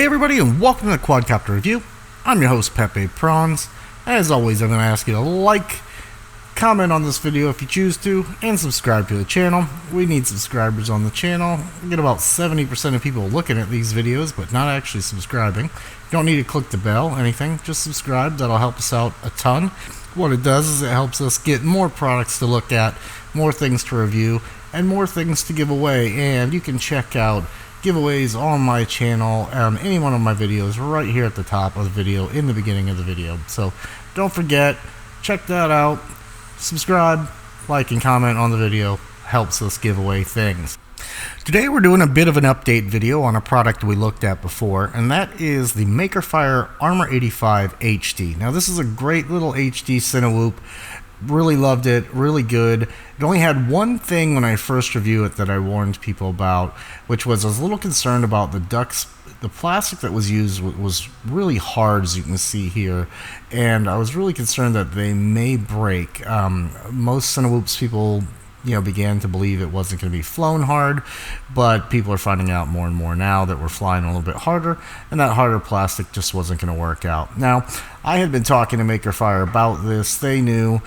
Hey everybody, and welcome to the Quadcopter Review. I'm your host, Pepe Prawns. As always, I'm going to ask you to like, comment on this video if you choose to, and subscribe to the channel. We need subscribers on the channel. We get about 70% of people looking at these videos, but not actually subscribing. You don't need to click the bell, anything. Just subscribe. That'll help us out a ton. What it does is it helps us get more products to look at, more things to review, and more things to give away. And you can check out giveaways on my channel on any one of my videos right here at the top of the video, in the beginning of the video. So don't forget, check that out, subscribe, like, and comment on the video. Helps us give away things. Today we're doing a bit of an update video on a product we looked at before, and that is the Makerfire Armor 85 HD. Now this is a great little HD Cinewhoop. Really loved it, really good. It only had one thing when I first reviewed it that I warned people about, which was I was a little concerned about the ducts. The plastic that was used was really hard, as you can see here, and I was really concerned that they may break. Most Cinewhoops people began to believe it wasn't going to be flown hard, but people are finding out more and more now that we're flying a little bit harder, and that harder plastic just wasn't going to work out. Now, I had been talking to Makerfire about this. They knew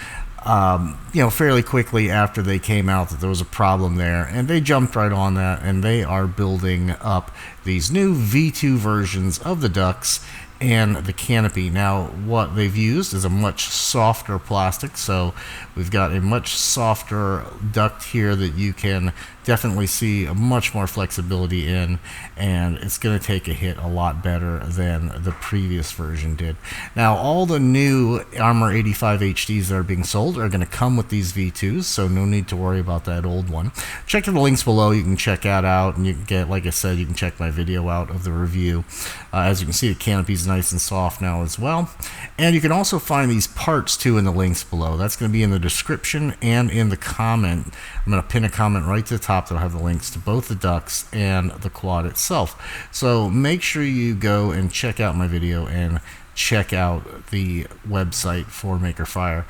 fairly quickly after they came out that there was a problem there, and they jumped right on that, and they are building up these new V2 versions of the ducts and the canopy. Now what they've used is a much softer plastic, so we've got a much softer duct here that you can definitely see a much more flexibility in, and it's going to take a hit a lot better than the previous version did. Now all the new Armor 85 HDs that are being sold are going to come with these V2s, so no need to worry about that old one. Check the links below, you can check that out, and you can get, like I said, you can check my video out of the review. As you can see, the canopy is nice and soft now as well, and you can also find these parts too in the links below. That's going to be in the description and in the comment. I'm going to pin a comment right to the top that'll have the links to both the ducts and the quad itself. So make sure you go and check out my video and check out the website for Makerfire.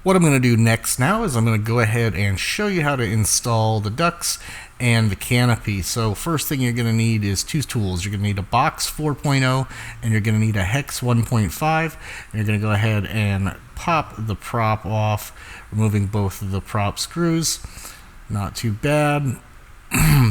What I'm going to do next now is I'm going to go ahead and show you how to install the ducts and the canopy. So first thing you're going to need is two tools. You're going to need a box 4.0 and you're going to need a hex 1.5. And you're going to go ahead and pop the prop off, removing both of the prop screws. Not too bad.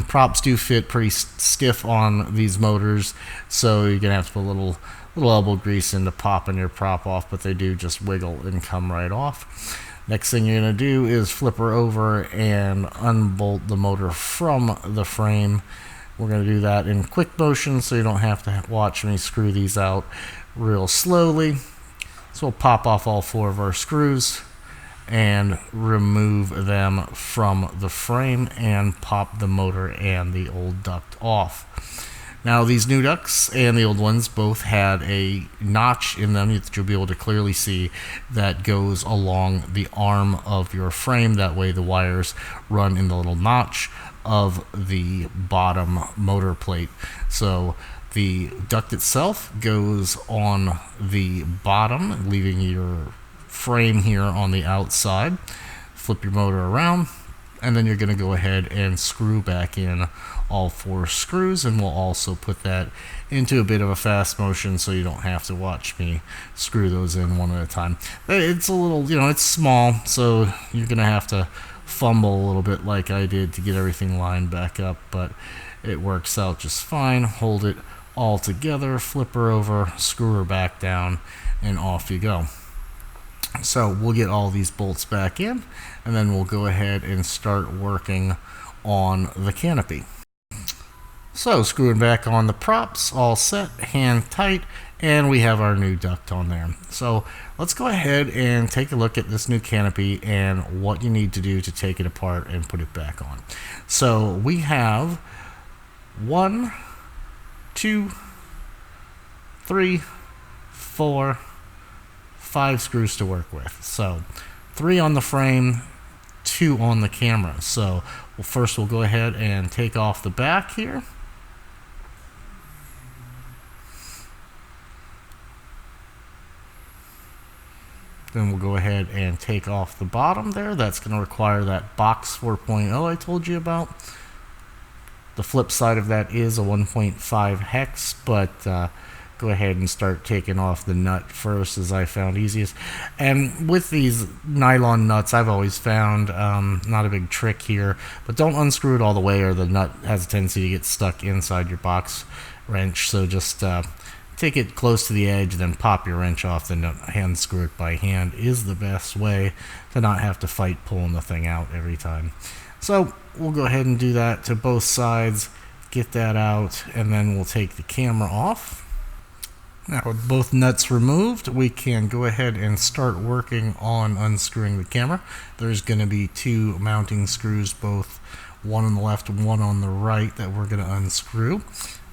Props do fit pretty stiff on these motors, so you're going to have to put a little elbow grease into popping your prop off, but they do just wiggle and come right off. Next thing you're going to do is flip her over and unbolt the motor from the frame. We're going to do that in quick motion, so you don't have to watch me screw these out real slowly. So we'll pop off all four of our screws and remove them from the frame and pop the motor and the old duct off. Now these new ducts and the old ones both had a notch in them that you'll be able to clearly see that goes along the arm of your frame. That way the wires run in the little notch of the bottom motor plate. So the duct itself goes on the bottom, leaving your frame here on the outside. Flip your motor around, and then you're going to go ahead and screw back in all four screws, and we'll also put that into a bit of a fast motion so you don't have to watch me screw those in one at a time. It's a little, it's small, so you're going to have to fumble a little bit like I did to get everything lined back up, but it works out just fine. Hold it all together, flip her over, screw her back down, and off you go. So we'll get all these bolts back in, and then we'll go ahead and start working on the canopy. So screwing back on the props, all set, hand tight, and we have our new duct on there. So let's go ahead and take a look at this new canopy and what you need to do to take it apart and put it back on. So we have 1, 2, 3, 4, 5 screws to work with. So 3 on the frame, 2 on the camera. So first we'll go ahead and take off the back here. Then we'll go ahead and take off the bottom there. That's going to require that box 4.0 I told you about. The flip side of that is a 1.5 hex, but go ahead and start taking off the nut first, as I found easiest. And with these nylon nuts, I've always found, not a big trick here, but don't unscrew it all the way or the nut has a tendency to get stuck inside your box wrench. So just take it close to the edge, then pop your wrench off the nut. Hand screw it by hand is the best way to not have to fight pulling the thing out every time. So we'll go ahead and do that to both sides, get that out, and then we'll take the camera off. Now with both nuts removed, we can go ahead and start working on unscrewing the camera. There's going to be 2 mounting screws, both one on the left and one on the right, that we're going to unscrew,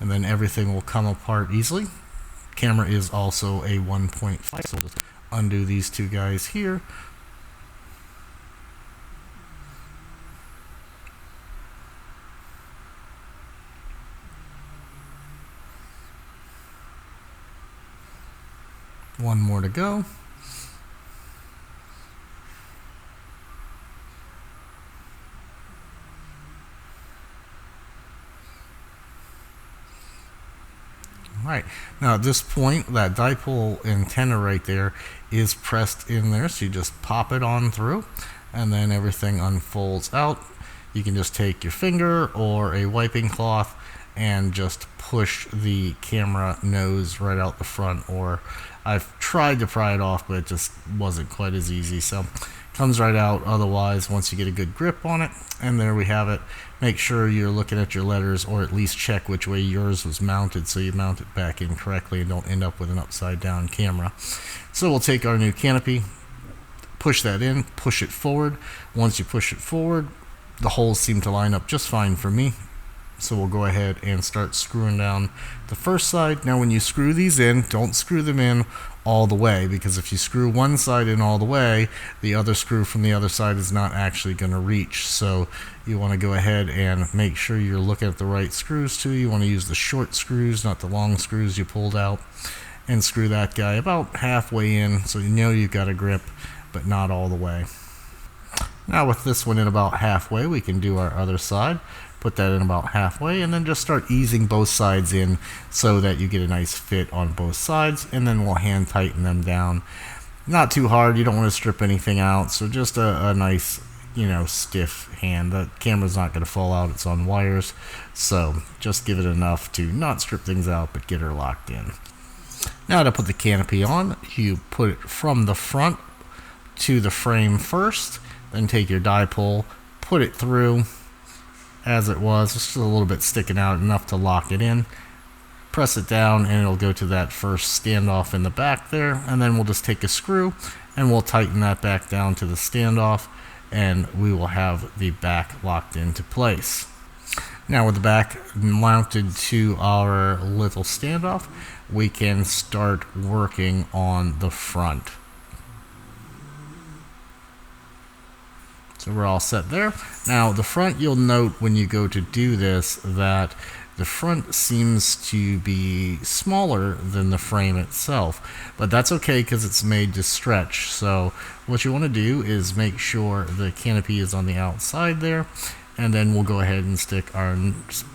and then everything will come apart easily. Camera is also a 1.5, so we'll just undo these 2 guys here. One more to go. Alright, now at this point, that dipole antenna right there is pressed in there, so you just pop it on through, and then everything unfolds out. You can just take your finger or a wiping cloth and just push the camera nose right out the front, or I've tried to pry it off, but it just wasn't quite as easy. So it comes right out otherwise once you get a good grip on it. And there we have it. Make sure you're looking at your letters, or at least check which way yours was mounted so you mount it back in correctly and don't end up with an upside down camera. So we'll take our new canopy, push that in, push it forward. Once you push it forward, the holes seem to line up just fine for me. So we'll go ahead and start screwing down the first side. Now when you screw these in, don't screw them in all the way, because if you screw one side in all the way, the other screw from the other side is not actually going to reach. So you want to go ahead and make sure you're looking at the right screws too. You want to use the short screws, not the long screws you pulled out, and screw that guy about halfway in so you know you've got a grip, but not all the way. Now with this one in about halfway, we can do our other side. Put that in about halfway, and then just start easing both sides in so that you get a nice fit on both sides, and then we'll hand tighten them down. Not too hard, you don't want to strip anything out, so just a nice, stiff hand. The camera's not going to fall out, it's on wires, so just give it enough to not strip things out but get her locked in. Now to put the canopy on, you put it from the front to the frame first, then take your dipole, put it through as it was, just a little bit sticking out, enough to lock it in. Press it down and it'll go to that first standoff in the back there, and then we'll just take a screw and we'll tighten that back down to the standoff, and we will have the back locked into place. Now with the back mounted to our little standoff, we can start working on the front. So we're all set there. Now the front, you'll note when you go to do this that the front seems to be smaller than the frame itself, but that's okay because it's made to stretch. So what you want to do is make sure the canopy is on the outside there, and then we'll go ahead and stick our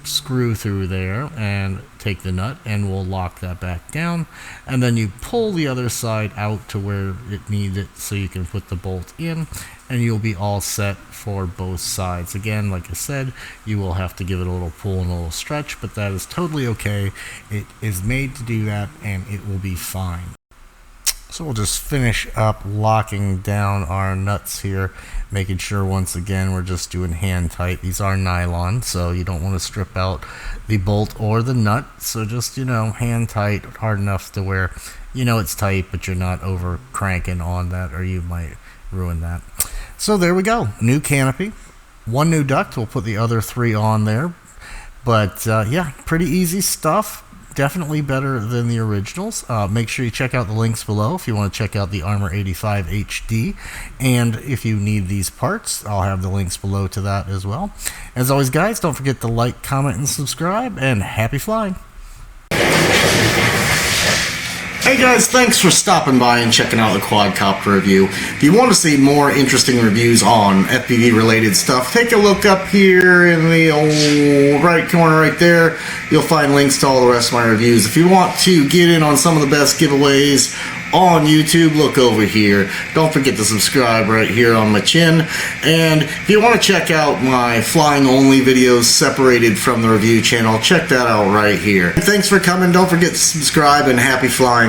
screw through there and take the nut, and we'll lock that back down, and then you pull the other side out to where it needs it so you can put the bolt in, and you'll be all set for both sides. Again, like I said, you will have to give it a little pull and a little stretch, but that is totally okay. It is made to do that, and it will be fine. So we'll just finish up locking down our nuts here, making sure once again we're just doing hand tight. These are nylon, so you don't want to strip out the bolt or the nut. So just, hand tight, hard enough to where it's tight, but you're not over cranking on that, or you might ruin that. So there we go, new canopy, one new duct. We'll put the other 3 on there, but yeah, pretty easy stuff. Definitely better than the originals. Make sure you check out the links below if you want to check out the Armor 85 HD, and if you need these parts, I'll have the links below to that as well. As always, guys, don't forget to like, comment, and subscribe, and happy flying. Hey guys, thanks for stopping by and checking out the Quadcopter review. If you want to see more interesting reviews on FPV related stuff, take a look up here in the old right corner right there. You'll find links to all the rest of my reviews. If you want to get in on some of the best giveaways on YouTube, look over here. Don't forget to subscribe right here on my chin. And if you want to check out my flying only videos separated from the review channel, check that out right here. Thanks for coming. Don't forget to subscribe and happy flying.